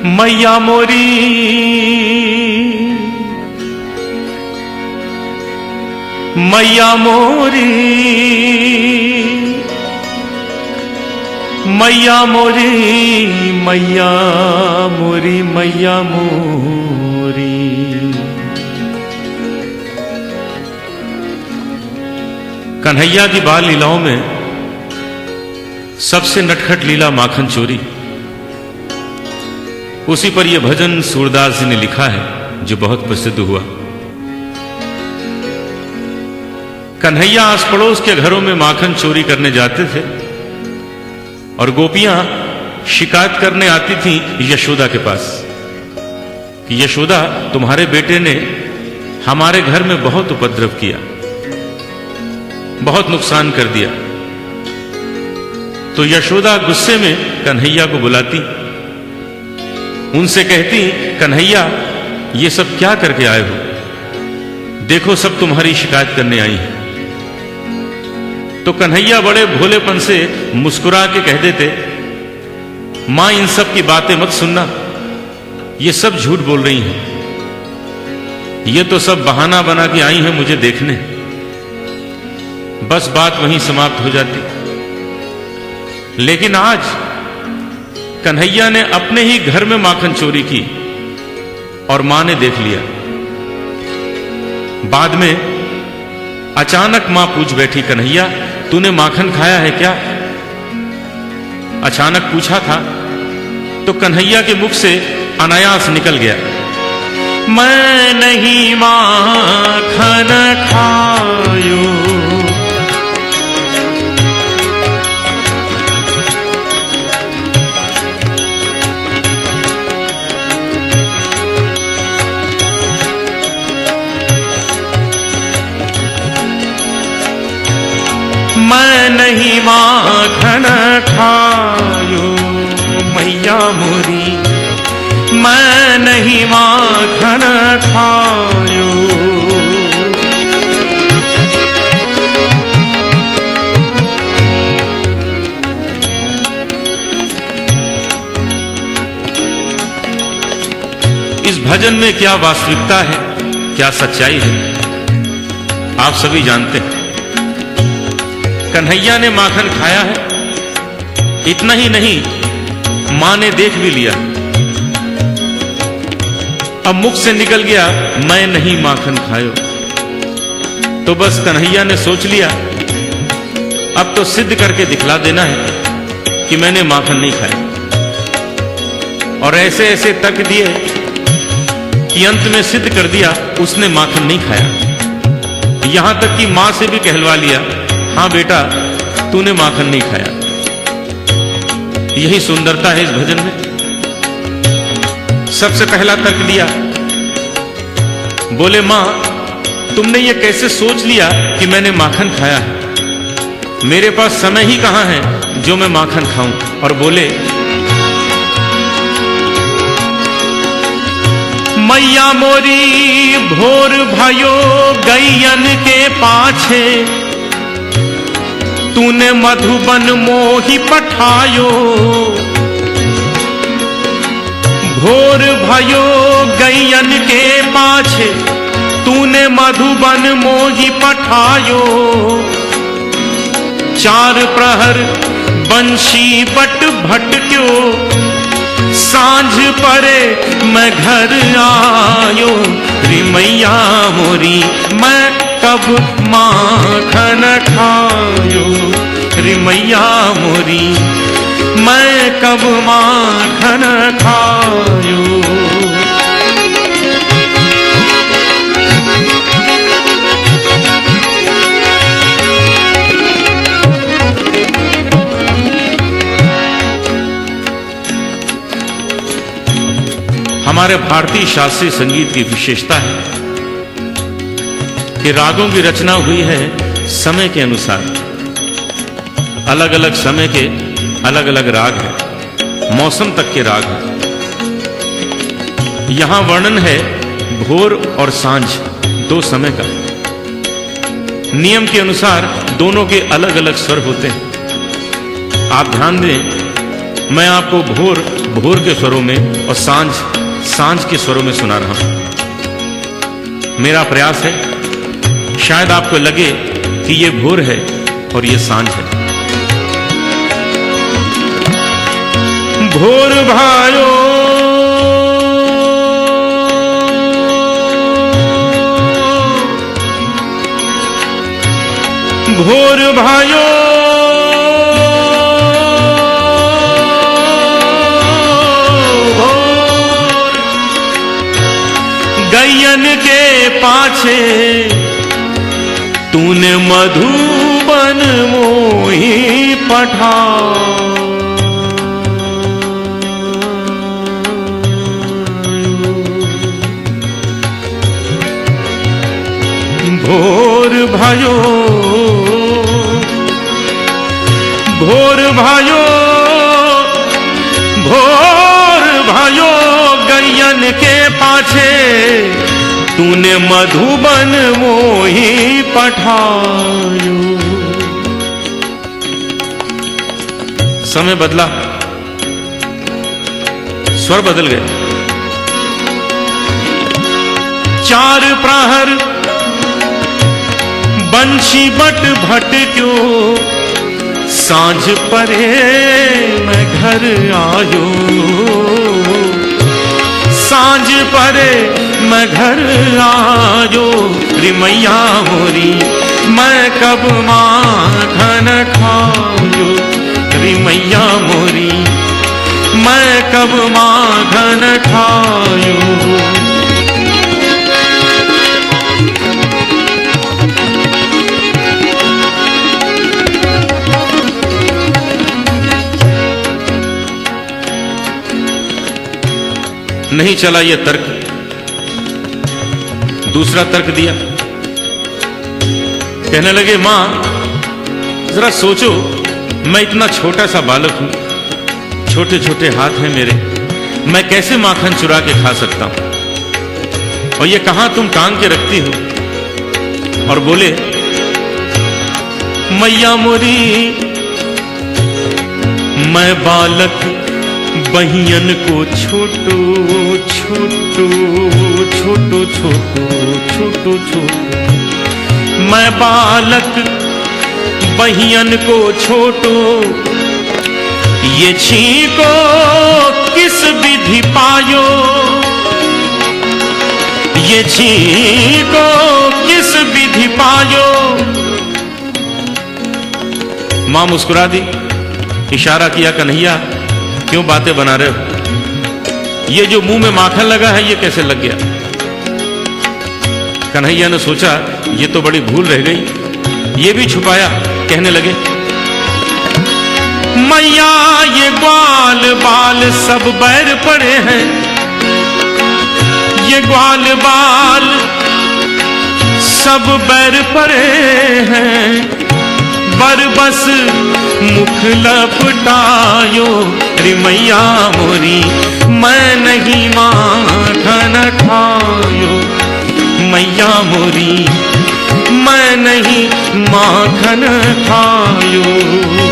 मैया मोरी मैया मोरी मैया मोरी मैया मोरी मैया मोरी। कन्हैया की बाल लीलाओं में सबसे नटखट लीला माखन चोरी। उसी पर यह भजन सूरदास जी ने लिखा है जो बहुत प्रसिद्ध हुआ। कन्हैया आस पड़ोस के घरों में माखन चोरी करने जाते थे और गोपियां शिकायत करने आती थीं यशोदा के पास कि यशोदा, तुम्हारे बेटे ने हमारे घर में बहुत उपद्रव किया, बहुत नुकसान कर दिया। तो यशोदा गुस्से में कन्हैया को बुलाती, उनसे कहती, कन्हैया ये सब क्या करके आए हो? देखो सब तुम्हारी शिकायत करने आई है। तो कन्हैया बड़े भोलेपन से मुस्कुरा के कह देते, मां इन सब की बातें मत सुनना, ये सब झूठ बोल रही हैं, ये तो सब बहाना बना के आई हैं मुझे देखने। बस बात वहीं समाप्त हो जाती। लेकिन आज कन्हैया ने अपने ही घर में माखन चोरी की और मां ने देख लिया। बाद में अचानक मां पूछ बैठी, कन्हैया तूने माखन खाया है क्या? अचानक पूछा था तो कन्हैया के मुख से अनायास निकल गया, मैं नहीं माखन खायो। मैं नहीं माखन खायो मैया मोरी, मैं नहीं माखन खायो। इस भजन में क्या वास्तविकता है, क्या सच्चाई है, आप सभी जानते हैं। कन्हैया ने माखन खाया है, इतना ही नहीं मां ने देख भी लिया। अब मुख से निकल गया, मैं नहीं माखन खायो। तो बस कन्हैया ने सोच लिया, अब तो सिद्ध करके दिखला देना है कि मैंने माखन नहीं खाया। और ऐसे ऐसे तक दिए कि अंत में सिद्ध कर दिया उसने माखन नहीं खाया। यहां तक कि मां से भी कहलवा लिया, हां बेटा तूने माखन नहीं खाया। यही सुंदरता है इस भजन में। सबसे पहला तर्क दिया, बोले मां तुमने ये कैसे सोच लिया कि मैंने माखन खाया है? मेरे पास समय ही कहां है जो मैं माखन खाऊं। और बोले, मैया मोरी भोर भयो गैयन के पाछे, तूने मधुबन मोही पठायो। भोर भयो गैयन के पाछे, तूने मधुबन मोही पठायो। चार प्रहर बंशी बट भटक्यो, सांझ परे मैं घर आयो। रे मैया मोरी मैं कब माखन खायो, रे मैया मोरी मैं कब माखन खायो। हमारे भारतीय शास्त्रीय संगीत की विशेषता है कि रागों की रचना हुई है समय के अनुसार। अलग अलग समय के अलग अलग राग हैं, मौसम तक के राग हैं। यहां वर्णन है भोर और सांझ दो समय का। नियम के अनुसार दोनों के अलग अलग स्वर होते हैं। आप ध्यान दें मैं आपको भोर भोर के स्वरों में और सांझ सांझ के स्वरों में सुना रहा हूं। मेरा प्रयास है शायद आपको लगे कि ये भोर है और ये सांझ है। भोर भायो भोर भायो गैयन के पाछे तूने मधुबन मोही पठा। भोर भयो भोर भयो भोर भयो गैयन के पाछे तूने मधुबन मोही पठायो। समय बदला, स्वर बदल गए। चार प्रहर बंशी बट भट क्यों सांझ परे मैं घर आयो। सांझ परे मैं घर आयो रे मैया मोरी मैं कब माखन खायो। रे मैया मोरी मैं कब माखन खायो। नहीं चला ये तर्क, दूसरा तर्क दिया। कहने लगे मां जरा सोचो, मैं इतना छोटा सा बालक हूं, छोटे छोटे हाथ हैं मेरे, मैं कैसे माखन चुरा के खा सकता हूं। और ये कहां तुम टांग के रखती हो। और बोले मैया मोरी मैं बालक बहियन को छोटो छोटो छोटो छोटो छोटो छोटो मैं बालक बहियन को छोटो ये छीको किस विधि पायो। ये छीको किस विधि पायो। मां मुस्कुरा दी, इशारा किया कन्हैया क्यों बातें बना रहे हो, ये जो मुंह में माखन लगा है ये कैसे लग गया। कन्हैया ने सोचा ये तो बड़ी भूल रह गई, ये भी छुपाया। कहने लगे मैया ये ग्वाल बाल सब बैर पड़े हैं। ये ग्वाल बाल सब बैर पड़े हैं। बरबस मुख लपटायो रे मैया मोरी मैं नहीं माखन खायो। मैया मोरी मैं नहीं माखन खायो।